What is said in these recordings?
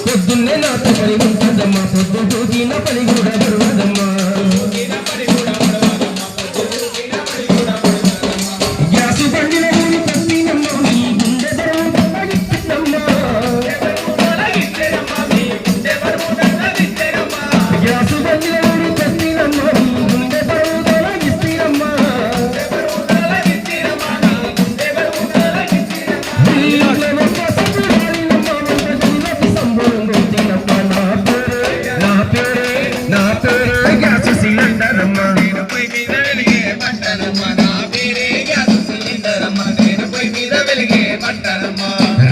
పొద్దున్నే నాతో పని ఉంటుందమ్మా, పొద్దు పూజీన పని కూడా గడవదమ్మా. గ్యాసు బండిన ఊరి పట్టినమ్మా, నీ గుండె తొలగిస్తేనమ్మా. గ్యాసు బండిన ఊరి పట్టినమ్మా, నీ గుండె తొలగిస్తేనమ్మా.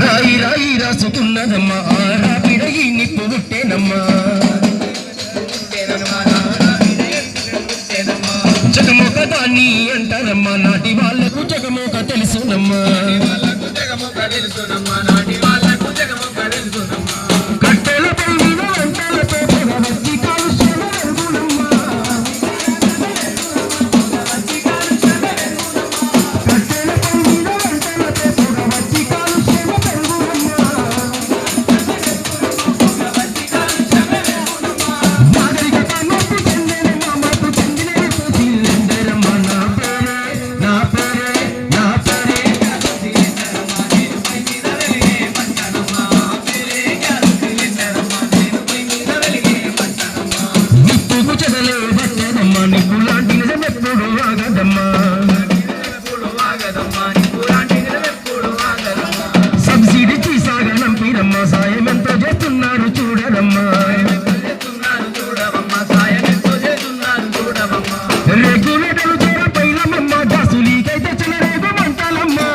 రాయి రాయి రాసుకున్నదమ్మా, ఆరా పిడగి నిప్పు పుట్టేనమ్మా. జగమొక దాన్ని అంటారమ్మా, నాటి వాళ్ళకు జగమొక తెలుసునమ్మా. కట్టెలపై మీద వంటలతో వచ్చి కాలుష్యం రంగులమ్మా. కట్టెలపై మీద వంటలతో వచ్చి కాలుష్యం రంగులమ్మా. నాగరికత మార్పు చెందినమ్మా, మార్పు చెందిన సిలిండరమ్మా. నా పేరే నిప్పుకు చెదలే పట్టదమ్మా, నిప్పు లాంటి నిజం ఎప్పుడు ఆగదమ్మా. సబ్సిడీ తీసాగా నంపిరమ్మా, సాయం ఎంతో చేస్తున్నారు చూడరమ్మా. రెగ్యులేటర్లు చేర పైలమమ్మా, గ్యాసు లీకైతే చెలరేగు మంటలమ్మా.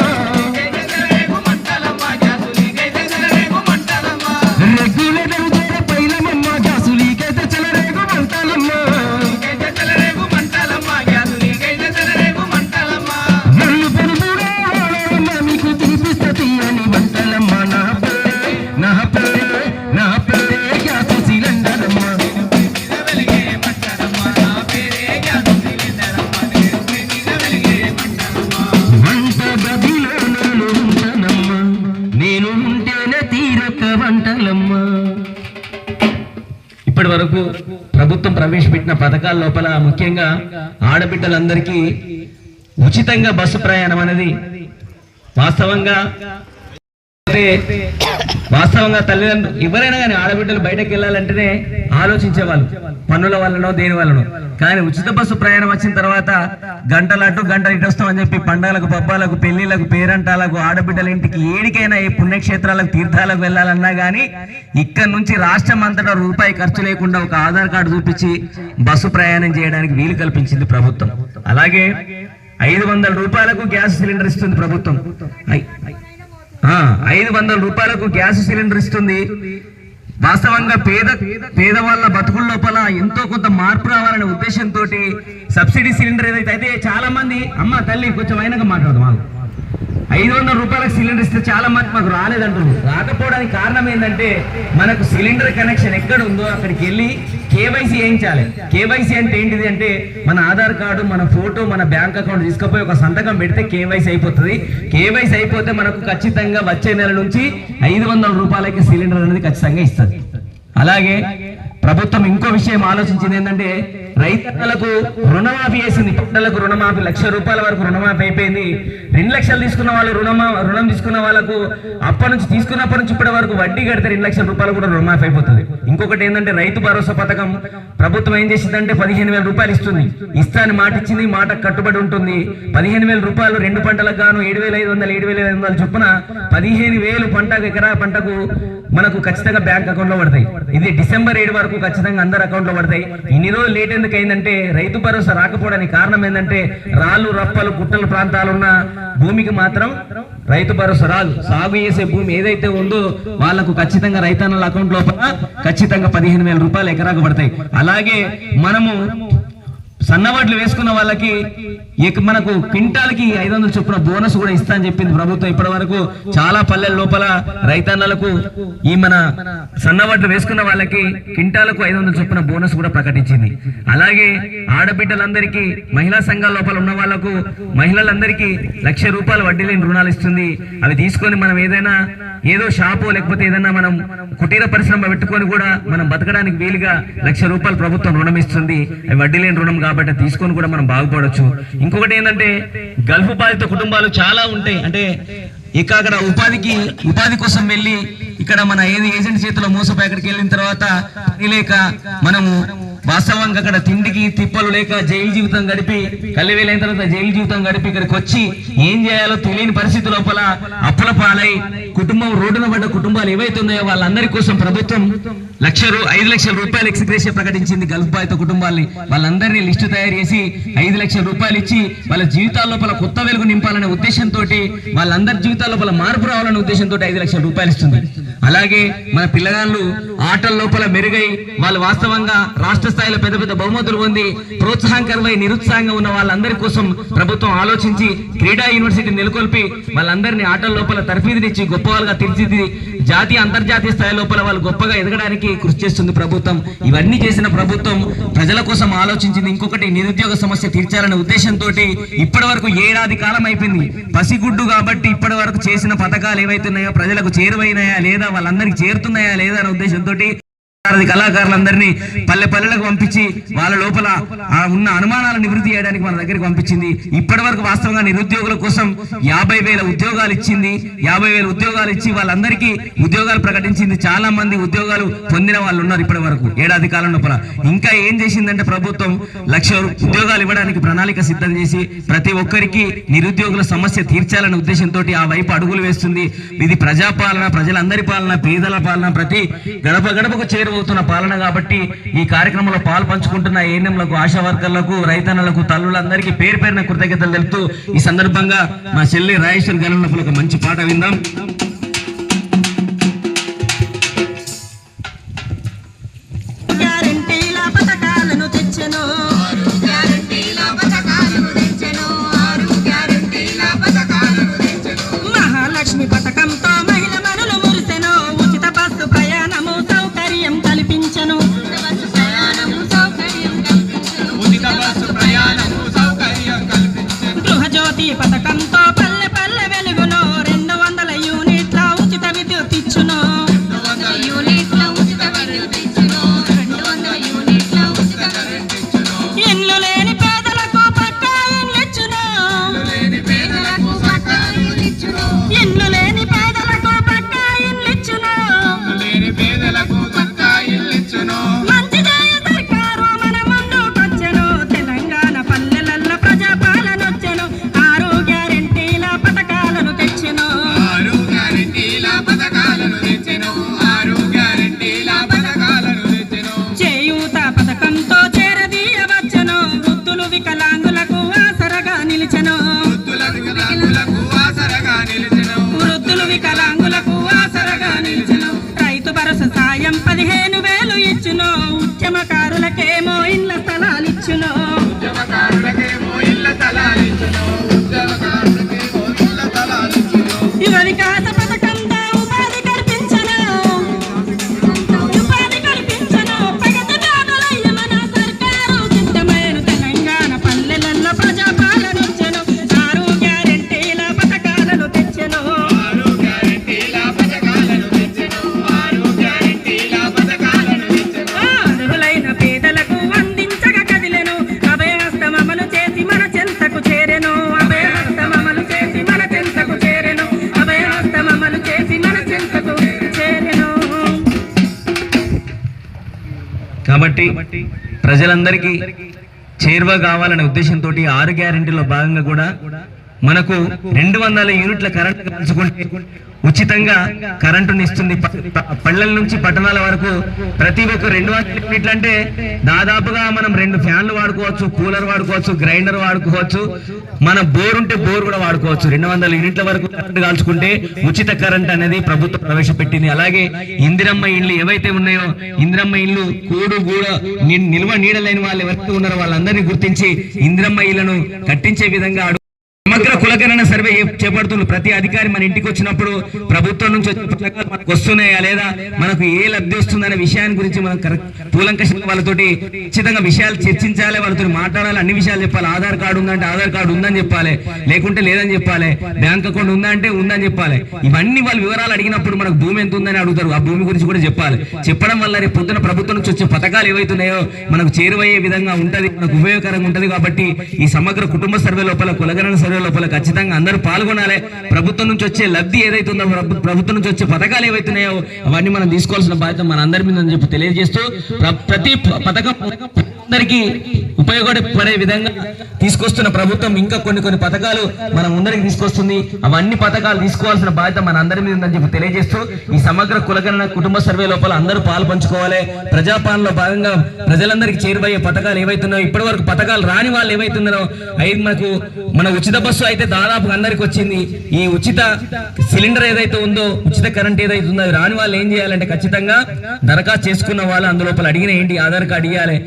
రెగ్యులేటర్లు చేర పైలమమ్మా, గ్యాసు లీకైతే చెలరేగు మంటలమ్మా. నన్ను పెరుగుగా వాడమ్మా, మీకు తినిపిస్తా తీయని వంటలమ్మా. నా పేరే గ్యాసు సిలిండరమ్మా. వంట గదిలో నేను ఉంటానమ్మా, నేను ఉంటేనే తీరక వంటలమ్మా. ఇప్పటి వరకు ప్రభుత్వం ప్రవేశపెట్టిన పథకాల లోపల ముఖ్యంగా ఆడబిడ్డలందరికీ ఉచితంగా బస్సు ప్రయాణం అనేది వాస్తవంగా తల్లిదండ్రులు ఎవరైనా కానీ ఆడబిడ్డలు బయటకు వెళ్ళాలంటేనే ఆలోచించేవాళ్ళు, పన్నుల వల్లనో దేని వల్లనో. కానీ ఉచిత బస్సు ప్రయాణం వచ్చిన తర్వాత గంటలటు గంట ఇటు వస్తామని చెప్పి పండగలకు, పబ్బాలకు, పెళ్లిళ్లకు, పేరంటాలకు, ఆడబిడ్డల ఇంటికి ఏడికైనా ఏ పుణ్యక్షేత్రాలకు, తీర్థాలకు వెళ్ళాలన్నా కానీ ఇక్కడ నుంచి రాష్ట్రం అంతటా రూపాయి ఖర్చు లేకుండా ఒక ఆధార్ కార్డు చూపించి బస్సు ప్రయాణం చేయడానికి వీలు కల్పించింది ప్రభుత్వం. అలాగే 500 రూపాయలకు గ్యాస్ సిలిండర్ ఇస్తుంది ప్రభుత్వం. 500 రూపాయలకు గ్యాస్ సిలిండర్ ఇస్తుంది. వాస్తవంగా పేదవాళ్ళ బతుకుల లోపల ఎంతో కొంత మార్పు రావాలనే ఉద్దేశంతో సబ్సిడీ సిలిండర్ ఏదైతే అయితే చాలా మంది అమ్మ తల్లి కొంచెం అయినాక మాట్లాడదు మాకు 500 రూపాయలకు సిలిండర్ ఇస్తే చాలా మంది మాకు రాలేదంటారు. రాకపోవడానికి కారణం ఏంటంటే మనకు సిలిండర్ కనెక్షన్ ఎక్కడ ఉందో అక్కడికి వెళ్ళి కేవైసీ చేయించాలి. కేవైసీ అంటే ఏంటిది అంటే మన ఆధార్ కార్డు, మన ఫోటో, మన బ్యాంక్ అకౌంట్ తీసుకుపోయి ఒక సంతకం పెడితే కేవైసీ అయిపోతుంది. కేవైసీ అయిపోతే మనకు ఖచ్చితంగా వచ్చే నెల నుంచి 500 రూపాయలకి సిలిండర్ అనేది ఖచ్చితంగా ఇస్తుంది. అలాగే ప్రభుత్వం ఇంకో విషయం ఆలోచించింది ఏంటంటే రైతులకు రుణమాఫీ చేసింది. పంటలకు రుణమాఫీ 1,00,000 రూపాయల వరకు రుణమాఫీ అయిపోయింది. 2 లక్షలు తీసుకున్న వాళ్ళు రుణం తీసుకున్న వాళ్ళకు తీసుకున్నప్పటి నుంచి ఇప్పటి వరకు వడ్డీ కడితే 2 లక్షల రూపాయలు కూడా రుణమాఫీ అయిపోతుంది. ఇంకొకటి ఏంటంటే రైతు భరోసా పథకం ప్రభుత్వం ఏం చేసిందంటే 15,000 రూపాయలు ఇస్తుంది. ఇస్తాను మాట ఇచ్చింది, మాట కట్టుబడి ఉంటుంది. 15,000 రూపాయలు 2 పంటలకు గాను 7,500 7,500 చొప్పున 15,000 పంటకు ఎకరా పంటకు మనకు ఖచ్చితంగా బ్యాంక్ అకౌంట్ లో పడతాయి. ఇది డిసెంబర్ 7 వరకు ఖచ్చితంగా అందరు అకౌంట్ లో పడతాయి. ఇన్ని రోజులు లేట్ ఎందుకు అయిందంటే రైతు భరోసా రాకపోవడానికి కారణం ఏంటంటే రాళ్ళు, రప్పలు, గుట్టల ప్రాంతాలున్న భూమికి మాత్రం రైతు భరోసా రాదు. సాగు చేసే భూమి ఏదైతే ఉందో వాళ్లకు ఖచ్చితంగా రైతన్నల అకౌంట్ లోపల ఖచ్చితంగా 15,000 రూపాయలు ఎకరాకు పడతాయి. అలాగే మనము సన్నవడ్లు వేసుకున్న వాళ్ళకి మనకు క్వింటాల్కి 500 చొప్పున బోనస్ కూడా ఇస్తా అని చెప్పింది ప్రభుత్వం. ఇప్పటి వరకు చాలా పల్లెల లోపల రైతన్నలకు ఈ మన సన్నవడ్లు వేసుకున్న వాళ్ళకి క్వింటాలకు 500 చొప్పున బోనస్ కూడా ప్రకటించింది. అలాగే ఆడబిడ్డలందరికీ మహిళా సంఘాల లోపల ఉన్న వాళ్ళకు మహిళలందరికీ 1,00,000 రూపాయల వడ్డీ లేని రుణాలు ఇస్తుంది. అవి తీసుకొని మనం ఏదో షాపు లేకపోతే ఏదైనా మనం కుటీర పరిశ్రమ పెట్టుకొని కూడా మనం బతకడానికి వీలుగా 1,00,000 రూపాయలు ప్రభుత్వం రుణం ఇస్తుంది. అవి వడ్డీ లేని రుణం కాబట్టి తీసుకొని కూడా మనం బాగుపడవచ్చు. ఇంకొకటి ఏంటంటే గల్ఫ్ బాధిత కుటుంబాలు చాలా ఉంటాయి. అంటే ఇక అక్కడ ఉపాధి కోసం వెళ్ళి ఇక్కడ మన ఏజెంట్ చేతిలో మోసపోయి అక్కడికి వెళ్ళిన తర్వాత లేక మనము వాస్తవంగా అక్కడ తిండికి తిప్పలు లేక జైలు జీవితం గడిపి కల్లివేలైన తర్వాత జైలు జీవితం గడిపి ఇక్కడికి వచ్చి ఏం చేయాలో తెలియని పరిస్థితి లోపల అప్పుల పాలై కుటుంబం రోడ్డున పడ్డ కుటుంబాలు ఏవైతే ఉన్నాయో వాళ్ళందరి కోసం ప్రభుత్వం 5 లక్షల రూపాయలు ఎక్స్గ్రేషియా ప్రకటించింది. గల్ఫ్ బాధిత కుటుంబాల్ని వాళ్ళందరినీ లిస్టు తయారు చేసి 5 లక్షల రూపాయలు ఇచ్చి వాళ్ళ జీవితాల లోపల కొత్త వెలుగు నింపాలనే ఉద్దేశంతో వాళ్ళందరి జీవితాల లోపల మార్పు రావాలనే ఉద్దేశంతో 5 లక్షల రూపాయలు ఇస్తుంది. అలాగే మన పిల్లగాళ్ళు ఆటల లోపల మెరుగై వాళ్ళు వాస్తవంగా రాష్ట్ర స్థాయిలో పెద్ద పెద్ద బహుమతులు పొంది ప్రోత్సాహకరమై నిరుత్సాహంగా ఉన్న వాళ్ళందరి కోసం ప్రభుత్వం ఆలోచించి క్రీడా యూనివర్సిటీ నెలకొల్పి వాళ్ళందరినీ ఆటల లోపల తర్ఫీదునిచ్చి గొప్ప వాళ్ళగా తీర్చిదిద్ది జాతీయ అంతర్జాతీయ స్థాయి లోపల వాళ్ళు గొప్పగా ఎదగడానికి కృషి చేస్తుంది ప్రభుత్వం. ఇవన్నీ చేసిన ప్రభుత్వం ప్రజల కోసం ఆలోచించింది. ఇంకొకటి నిరుద్యోగ సమస్య తీర్చాలనే ఉద్దేశంతో ఇప్పటి వరకు ఏడాది కాలం అయిపోయింది. పసిగుడ్డు కాబట్టి ఇప్పటి వరకు చేసిన పథకాలు ఏవైతే ఉన్నాయో ప్రజలకు చేరువైనాయా లేదా, వాళ్ళందరికీ చేరుతున్నాయా లేదా అనే ఉద్దేశంతో కళాకారులందరినీ పల్లెలకు పంపించి వాళ్ళ లోపల ఉన్న అనుమానాలను నివృత్తి చేయడానికి మన దగ్గరికి పంపించింది. ఇప్పటి వరకు వాస్తవంగా నిరుద్యోగుల కోసం 50,000 ఉద్యోగాలు ఇచ్చింది. 50,000 ఉద్యోగాలు ఇచ్చి వాళ్ళందరికీ ఉద్యోగాలు ప్రకటించింది. చాలా మంది ఉద్యోగాలు పొందిన వాళ్ళు ఉన్నారు ఇప్పటి వరకు ఏడాది కాలం లోపల. ఇంకా ఏం చేసిందంటే ప్రభుత్వం 1,00,000 ఉద్యోగాలు ఇవ్వడానికి ప్రణాళిక సిద్ధం చేసి ప్రతి ఒక్కరికి నిరుద్యోగుల సమస్య తీర్చాలనే ఉద్దేశంతో ఆ వైపు అడుగులు వేస్తుంది. ఇది ప్రజాపాలన, ప్రజలందరి పాలన, పేదల పాలన, ప్రతి గడపకు చేరువవుతున్న పాలన. కాబట్టి ఈ కార్యక్రమంలో పాలు పంచుకుంటున్న ఏఎన్ఎంలకు, ఆశా వర్కర్లకు, రైతన్నలకు, తల్లులందరికీ పేరు పేరున కృతజ్ఞతలు తెలుపుతూ ఈ సందర్భంగా మా చెల్లి రాజేశ్వరి గారి ఒక మంచి పాట విందాం. మహాలక్ష్మి పథకంతో మహిళ మనులు మురిసెను, ఉచిత బస్సు ప్రయాణము సౌకర్యం కల్పించెను. గృహజ్యోతి పథకంతో పల్లె పల్లె వెలుగును, 200 యూనిట్ల ఉచిత విద్యుత్ ఇచ్చును. ఇల్లు లేని పేదలకు పక్కా ఇల్లు ఇచ్చును. ఇల్లు లేని పేదలకు పక్కా ఇల్లు ఇచ్చును. మంచి చేయ సర్కారు మన ముందుకొచ్చెను, తెలంగాణ పల్లెలల్లో ప్రజాపాలనొచ్చెను. 6 గ్యారెంటీల పథకాలను తెచ్చెను. చేయూత పథకంతో చేరదీయవచ్చెను, వృద్ధులు వికలాంగులకు ఆసరగా నిలిచెను. రైతు భరోసా సాయం 15,000 ఇచ్చును. ఉద్యమకారులకేమో ఇళ్ల స్థలాలు ఇచ్చును. యువ వికాస పథకంతో ఉపాధి కల్పించెను. ప్రగతి బాటలయ్య మన సర్కారు సిద్ధమైన తెలంగాణ పల్లెలలో ప్రజాపాలనొచ్చెను. 6 గ్యారెంటీల పథకాలను తెచ్చెను. అర్హులైన పేదలకు అందించగా కదిలెను, అభయహస్తం అమలు చేసి మన చెంతకు చేరెను. అభయహస్తం అమలు చేసి మన చెంతకు చేరెను. అభయహస్తం అమలు చేసి మన చెంతకు చేరెను. కాబట్టి ప్రజలందరికీ చేరువ కావాలనే ఉద్దేశంతో 6 గ్యారెంటీలో భాగంగా కూడా మనకు 200 యూనిట్ల కరెంట్ కాల్చుకుంటే ఉచితంగా కరెంటుని ఇస్తుంది. పల్లెల నుంచి పట్టణాల వరకు ప్రతి ఒక్క 200 యూనిట్లు అంటే దాదాపుగా మనం 2 ఫ్యాన్లు వాడుకోవచ్చు, కూలర్ వాడుకోవచ్చు, గ్రైండర్ వాడుకోవచ్చు, మన బోర్ ఉంటే బోర్ కూడా వాడుకోవచ్చు. 200 యూనిట్ల వరకు కరెంట్ కాల్చుకుంటే ఉచిత కరెంట్ అనేది ప్రభుత్వం ప్రవేశపెట్టింది. అలాగే ఇందిరమ్మ ఇండ్లు ఏవైతే ఉన్నాయో, ఇందిరమ్మ ఇండ్లు కూడా నిల్వ నీడలేని వాళ్ళు ఎవరైతే ఉన్నారో వాళ్ళందరినీ గుర్తించి ఇందిరమ్మ ఇళ్లను కట్టించే విధంగా సమగ్ర కులగణన సర్వే చేపడుతున్నారు. ప్రతి అధికారి మన ఇంటికి వచ్చినప్పుడు ప్రభుత్వం నుంచి వచ్చే పథకాలు మనకు వస్తున్నాయా లేదా, మనకు ఏ లబ్ధి వస్తుందనే విషయాన్ని గురించి మనం కూలంకషంగా వాళ్ళతోటి ఖచ్చితంగా విషయాలు చర్చించాలి, వాళ్ళతో మాట్లాడాలి, అన్ని విషయాలు చెప్పాలి. ఆధార్ కార్డు ఉందంటే ఆధార్ కార్డు ఉందని చెప్పాలి, లేకుంటే లేదని చెప్పాలి. బ్యాంక్ అకౌంట్ ఉందంటే ఉందని చెప్పాలి. ఇవన్నీ వాళ్ళు వివరాలు అడిగినప్పుడు మనకు భూమి ఎంత ఉందని అడుగుతారు, ఆ భూమి గురించి కూడా చెప్పాలి. చెప్పడం వల్ల రేపు పొద్దున ప్రభుత్వం నుంచి వచ్చే పథకాలు ఏవైతున్నాయో మనకు చేరువయ్యే విధంగా ఉంటది, మనకు ఉపయోగకరంగా ఉంటది. కాబట్టి ఈ సమగ్ర కుటుంబ సర్వే లోపల, కులగణన సర్వే లోపల ఖచ్చితంగా అందరూ పాల్గొనాలి. ప్రభుత్వం నుంచి వచ్చే లబ్ధి ఏదైతుందో, ప్రభుత్వం నుంచి వచ్చే పథకాలు ఏవైతున్నాయో అవన్నీ మనం తీసుకోవాల్సిన బాధ్యత మన అందరి మీద అని చెప్పి తెలియజేస్తూ, ప్రతి పథకం అందరికీ ఉపయోగపడే విధంగా తీసుకొస్తున్న ప్రభుత్వం ఇంకా కొన్ని పథకాలు మన ముందరికి తీసుకొస్తుంది. అవన్నీ పథకాలు తీసుకోవాల్సిన బాధ్యత మన అందరి మీద ఉందని చెప్పి తెలియజేస్తూ, ఈ సమగ్ర కులగణన కుటుంబ సర్వే లోపల అందరూ పాలు పంచుకోవాలి. ప్రజాపాలనలో భాగంగా ప్రజలందరికీ చేరువయ్యే పథకాలు ఏవైతున్నాయో, ఇప్పటి వరకు పథకాలు రాని వాళ్ళు ఏవైతున్నారో, మనకు మన ఉచిత బస్సు అయితే దాదాపు అందరికి వచ్చింది. ఈ ఉచిత సిలిండర్ ఏదైతే ఉందో, ఉచిత కరెంట్ ఏదైతే ఉందో, రాని వాళ్ళు ఏం చేయాలంటే ఖచ్చితంగా దరఖాస్తు చేసుకున్న వాళ్ళు అందులోపల అడిగిన ఏంటి, ఆధార్ కార్డు ఇవ్వాలి,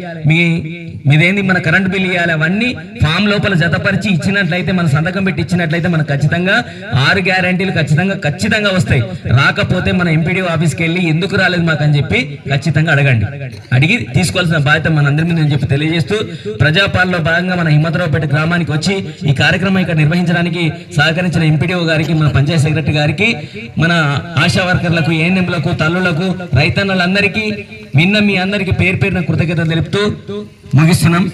మీదేంది మన కరెంట్ బిల్ ఇవ్వాలి. అవన్నీ ఫామ్ లోపల జతపరిచి ఇచ్చినట్లయితే, మన సంతకం పెట్టి ఇచ్చినట్లయితే మనకు ఖచ్చితంగా 6 గ్యారంటీలు ఖచ్చితంగా వస్తాయి. రాకపోతే మన ఎంపీడీ ఆఫీస్కి వెళ్ళి ఎందుకు రాలేదు మాకు అని చెప్పి ఖచ్చితంగా అడిగి తీసుకోవాల్సిన బాధ్యత మన అందరి మీద అని చెప్పి తెలియజేస్తూ, ప్రజాపాలనలో భాగంగా మన హిమ్మతరావుపేట గ్రామానికి వచ్చి ఈ కార్యక్రమం ఇక్కడ నిర్వహించడానికి సహకరించిన ఎంపీడీఓ గారికి, మన పంచాయత్ సెక్రటరీ గారికి, మన ఆశా వర్కర్లకు, ఏఎన్ఎంలకు, తల్లులకు, రైతన్నలందరికీ, మీ అందరికీ పేరు పేరున కృతజ్ఞతలు తెలుపుతూ ముగిస్తున్నాం.